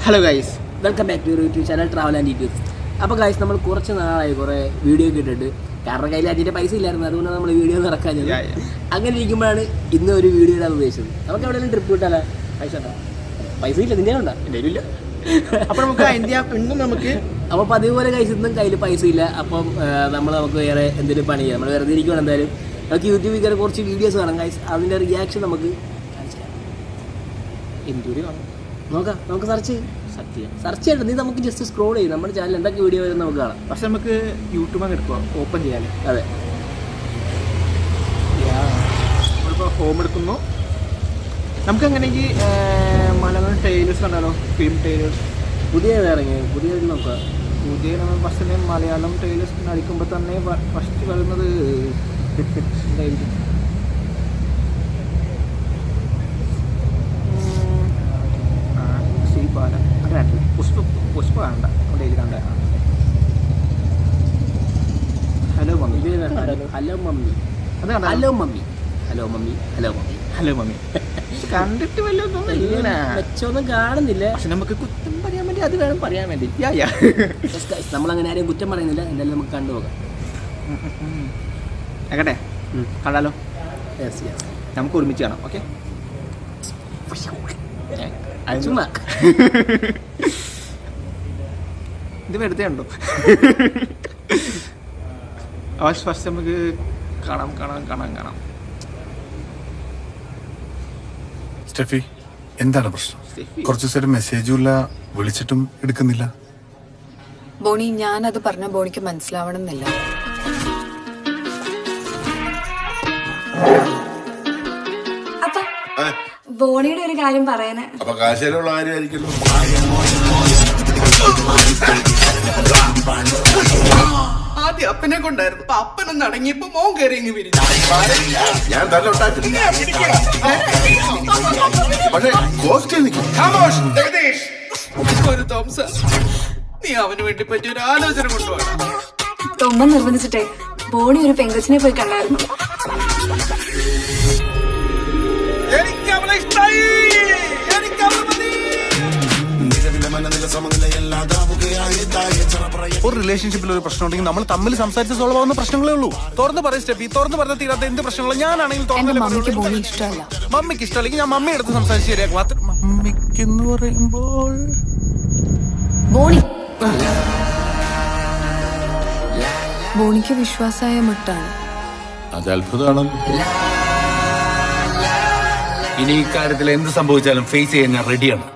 Hello guys, welcome back to YouTube channel travel and details. അപ്പോൾ guys, നമ്മൾ കുറച്ച് നാളായി കുറേ വീഡിയോ ഒക്കെ ഇട്ടിട്ട്, കാരണം കയ്യിൽ അതിൻ്റെ പൈസ ഇല്ലായിരുന്നു, അതുകൊണ്ട് നമ്മൾ വീഡിയോ നടക്കാഞ്ഞത്. അങ്ങനെ ഇരിക്കുമ്പോഴാണ് ഇന്ന് ഒരു വീഡിയോ ഇടാൻ ഉദ്ദേശിച്ചത്. നമുക്ക് എവിടെയെങ്കിലും ട്രിപ്പ് കിട്ടാലോ? പൈസ ഇല്ല, നിൻ്റെ ഉണ്ടോ? എൻ്റെ ഇല്ല. അപ്പോൾ നമുക്ക് ഇന്നും നമുക്ക് അപ്പോൾ പതിപോലെ ഗൈസ് ഇന്നും കയ്യിൽ പൈസ ഇല്ല. അപ്പം നമുക്ക് വേറെ എന്തെങ്കിലും പണി ചെയ്യാം. നമ്മൾ വെറുതെ ഇരിക്കുകയാണ്. എന്തായാലും നമുക്ക് യൂട്യൂബിൽ കയറി കുറച്ച് വീഡിയോസ് കാണാം ഗൈസ്. അതിൻ്റെ റിയാക്ഷൻ നമുക്ക് എന്തൊരു കാണും നോക്കാം. നമുക്ക് സെർച്ച് ചെയ്യണം. നീ നമുക്ക് ജസ്റ്റ് സ്ക്രോൾ ചെയ്യും. നമ്മുടെ ചാനൽ എന്തൊക്കെ വീഡിയോ വരുന്നത് നമുക്ക് കാണാം. പക്ഷെ നമുക്ക് യൂട്യൂബ് അങ്ങ് എടുക്കുക, ഓപ്പൺ ചെയ്യാനേ. അതെ, നമ്മളിപ്പോൾ ഹോം എടുക്കുന്നു. നമുക്ക് അങ്ങനെയെങ്കിൽ മലയാളം ടൈലേഴ്സ് കണ്ടാലോ? ഫിലിം ടൈലേഴ്സ് പുതിയത് ഇറങ്ങി, പുതിയത് നോക്കാം. പുതിയ നമ്മൾ ഫസ്റ്റ് മലയാളം ടൈലേഴ്സ് അടിക്കുമ്പോൾ തന്നെ ഫസ്റ്റ് വരുന്നത് എന്തായിരിക്കും? പുഷ്പ വേണ്ട, ഡെയിലി കണ്ട. ഹലോ മമ്മി, ഹലോ മമ്മി, അത് കണ്ട. Hello mummy, hello mummy, hello mummy, hello mummy കണ്ടിട്ട് വെച്ചൊന്നും കാണുന്നില്ല. പക്ഷെ നമുക്ക് കുറ്റം പറയാൻ വേണ്ടി അത് വേണം പറയാൻ വേണ്ടി. നമ്മളങ്ങനെ ആരെയും കുറ്റം പറയുന്നില്ല. എന്തായാലും നമുക്ക് കണ്ടുപോകാം. ആകട്ടെ, കണ്ടാലോ? യെസ് യെസ്, നമുക്ക് ഒരുമിച്ച് കാണാം. ഓക്കെ, ചുമ്മാ ഇത് വെറുതെ ഉണ്ടോ? ഫസ്റ്റ് നമുക്ക് കാണാം. സ്റ്റെഫി, എന്താണ് പ്രശ്നം? കുറച്ചു നേരം മെസ്സേജും ഇല്ല, വിളിച്ചിട്ടും എടുക്കുന്നില്ല. ബോണി, ഞാനത് പറഞ്ഞ ബോണിക്ക് മനസ്സിലാവണമെന്നില്ല. അപ്പൊ ബോണിയുടെ ഒരു കാര്യം പറയാന്. അപ്പൊ കാശിയിലുള്ള കാര്യമായിരിക്കല്ലോ. ആദ്യം അപ്പനെ കൊണ്ടായിരുന്നു, അപ്പൊ അപ്പനൊന്ന് അടങ്ങിയപ്പോ മോൻ കയറി ഇങ്ങ് വരും. ഞാൻ തന്നെ ഉണ്ടാക്കില്ല. പക്ഷേ കോസ്റ്റ് ഒരു തോംസ, നീ അവന് വേണ്ടി പറ്റിയ ഒരു ആലോചന കൊണ്ടുപോകണം. തൊമ്മ നിർബന്ധിച്ചിട്ടേ ബോണി ഒരു പെങ്കൊച്ചിനെ പോയി കണ്ടായിരുന്നു. എനിക്ക് അവളെ ഇഷ്ടായി, എനിക്ക് അവളെ മതി. ഒരു റിലേഷൻഷിപ്പിൽ ഒരു പ്രശ്നം ഉണ്ടെങ്കിൽ നമ്മൾ തമ്മിൽ സംസാരിച്ച് സോൾവ് ആവുന്ന പ്രശ്നങ്ങളേ ഉള്ളൂ. തുറന്ന് പറയും സ്റ്റെഫി, തുറന്ന് പറഞ്ഞ തീരാത്ത എന്ത് പ്രശ്നങ്ങളും ഞാനാണെങ്കിൽ മമ്മിക്ക് ബോണി ഇഷ്ടമല്ല. മമ്മിക്ക് ഇഷ്ടമല്ലെങ്കിൽ ഞാൻ മമ്മി എടുത്ത് സംസാരിച്ച് ശരിയാക്കും. മാത്രം മമ്മിക്ക് എന്ന് പറയുമ്പോൾ ബോണിക്ക് വിശ്വാസമായ മുട്ടാണ്. അത് അത്ഭുതമാണല്ലോ. ഇനി ഇക്കാര്യത്തിൽ എന്ത് സംഭവിച്ചാലും ഫേസ് ചെയ്യാൻ ഞാൻ റെഡിയാണ്.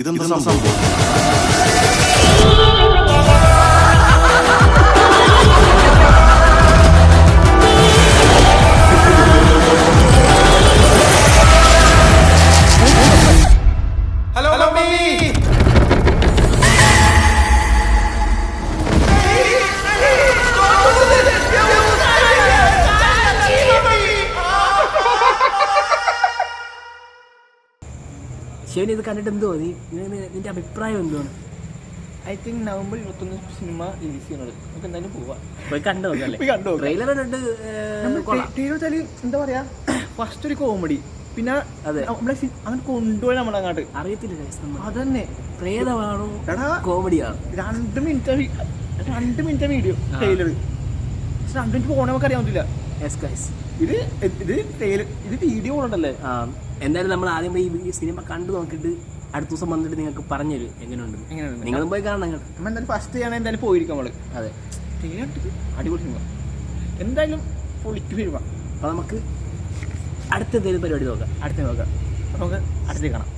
ഇതെന്താ സംഭവം? Hello mummy. ശരി, ഇത് കണ്ടിട്ട് എന്തോ നിന്റെ അഭിപ്രായം എന്താണ്? I think November 21 cinema release ചെയ്യുന്നത്. നമുക്ക് എന്തായാലും പോവാം, പോയി കണ്ടു നോക്കല്ലേ? ട്രെയിലർ കണ്ടിട്ട് എന്താ പറയാ, ഫസ്റ്റ് ഒരു കോമഡി, പിന്നെ നമ്മളെ അങ്ങനെ കൊണ്ടുപോയി നമ്മളങ്ങാട്ട് അറിയത്തില്ല. അതന്നെ പ്രേതമാണോ കോമഡിയാണോ? 2 മിനിറ്റ് വീഡിയോ ട്രെയിലർ. 2 മിനിറ്റ് പോകണ നമുക്ക് അറിയാൻ പറ്റില്ല. ഇത് വീഡിയോ പോകണ്ടല്ലേ? എന്തായാലും നമ്മൾ ആദ്യം പോയി ഈ സിനിമ കണ്ടു നോക്കിയിട്ട് അടുത്ത ദിവസം വന്നിട്ട് നിങ്ങൾക്ക് പറഞ്ഞുതരും എങ്ങനെയുണ്ട്. നിങ്ങളും പോയി കാണണം. നമ്മൾ എന്തായാലും ഫസ്റ്റ് ചെയ്യണ എന്തായാലും പോയിരിക്കും നമ്മള്. അതെ, അടിപൊളി സിനിമ, എന്തായാലും പൊളിക്ക് വരുവാ. അപ്പോൾ നമുക്ക് അടുത്ത എന്തെങ്കിലും പരിപാടി നോക്കാം. നമുക്ക് അടുത്തേക്ക് കാണാം.